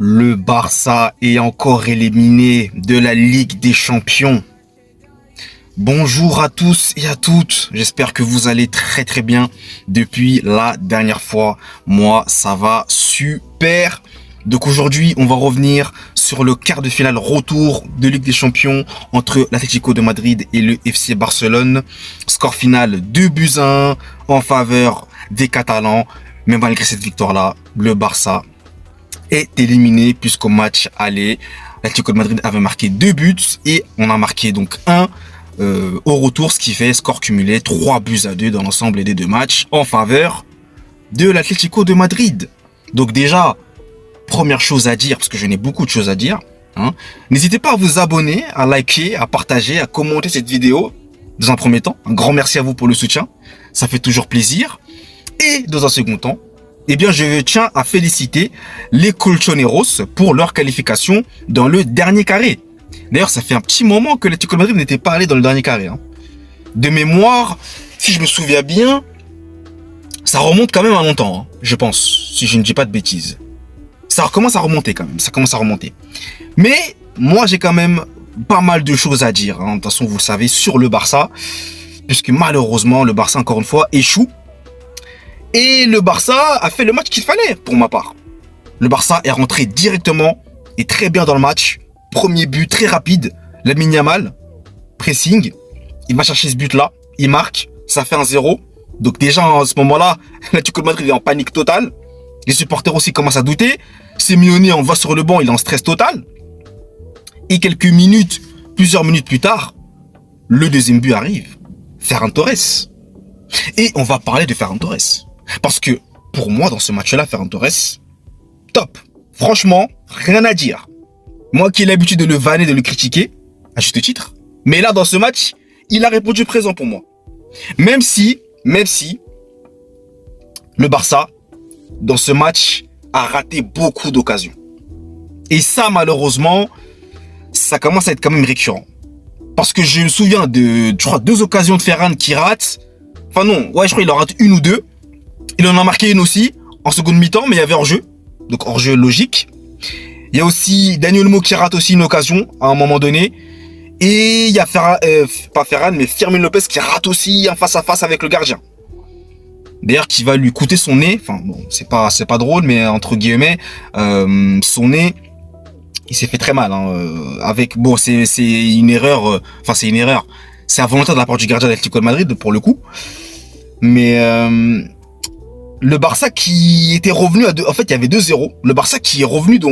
Le Barça est encore éliminé de la Ligue des Champions. Bonjour à tous et à toutes, j'espère que vous allez très bien depuis la dernière fois. Moi, ça va super. Donc aujourd'hui, on va revenir sur le quart de finale retour de Ligue des Champions entre l'Atlético de Madrid et le FC Barcelone. Score final 2-1 en faveur des Catalans. Mais malgré cette victoire-là, le Barça est éliminé puisqu'au match aller, l'Atlético de Madrid avait marqué 2 buts et on a marqué donc 1 au retour, ce qui fait score cumulé 3-2 dans l'ensemble des 2 matchs en faveur de l'Atlético de Madrid. Donc déjà, première chose à dire, parce que je n'ai beaucoup de choses à dire, n'hésitez pas à vous abonner, à liker, à partager, à commenter cette vidéo. Dans un premier temps, un grand merci à vous pour le soutien, ça fait toujours plaisir. Et dans un second temps, eh bien, je tiens à féliciter les Colchoneros pour leur qualification dans le dernier carré. D'ailleurs, ça fait un petit moment que l'Atlético de Madrid n'était pas allé dans le dernier carré. De mémoire, si je me souviens bien, ça remonte quand même à longtemps, je pense, si je ne dis pas de bêtises. Ça commence à remonter quand même, ça commence à remonter. Mais moi, j'ai quand même pas mal de choses à dire. De toute façon, vous le savez, sur le Barça, puisque malheureusement, le Barça, encore une fois, échoue. Et le Barça a fait le match qu'il fallait, pour ma part. Le Barça est rentré directement et très bien dans le match. Premier but très rapide, Lamine Yamal, pressing. Il va chercher ce but-là, il marque, ça fait 1-0. Donc déjà, à ce moment-là, l'Atlético de Madrid est en panique totale. Les supporters aussi commencent à douter. Simeone, on le voit sur le banc, il est en stress total. Et quelques minutes, plusieurs minutes plus tard, le deuxième but arrive. Ferran Torres. Et on va parler de Ferran Torres. Parce que, pour moi, dans ce match-là, Ferran Torres, top. Franchement, rien à dire. Moi qui ai l'habitude de le vanner, de le critiquer, à juste titre. Mais là, dans ce match, il a répondu présent pour moi. Même si, le Barça, dans ce match, a raté beaucoup d'occasions. Et ça, malheureusement, ça commence à être quand même récurrent. Parce que je me souviens de, je crois, 2 occasions de Ferran qui rate. Enfin non, ouais, je crois qu'il en rate 1 ou 2. Il en a marqué une aussi, en seconde mi-temps, mais il y avait hors-jeu. Donc hors-jeu logique. Il y a aussi Daniel Olmo qui rate aussi une occasion, à un moment donné. Et il y a pas Ferran, mais Fermín López qui rate aussi un face-à-face avec le gardien. D'ailleurs, qui va lui coûter son nez. Enfin bon, c'est pas drôle, mais entre guillemets, son nez, il s'est fait très mal. Avec, bon, c'est une erreur, enfin c'est une erreur. C'est involontaire de la part du gardien d'Atlético de Madrid, pour le coup. Mais le Barça qui était revenu à 2... En fait, il y avait 2-0. Le Barça qui est revenu donc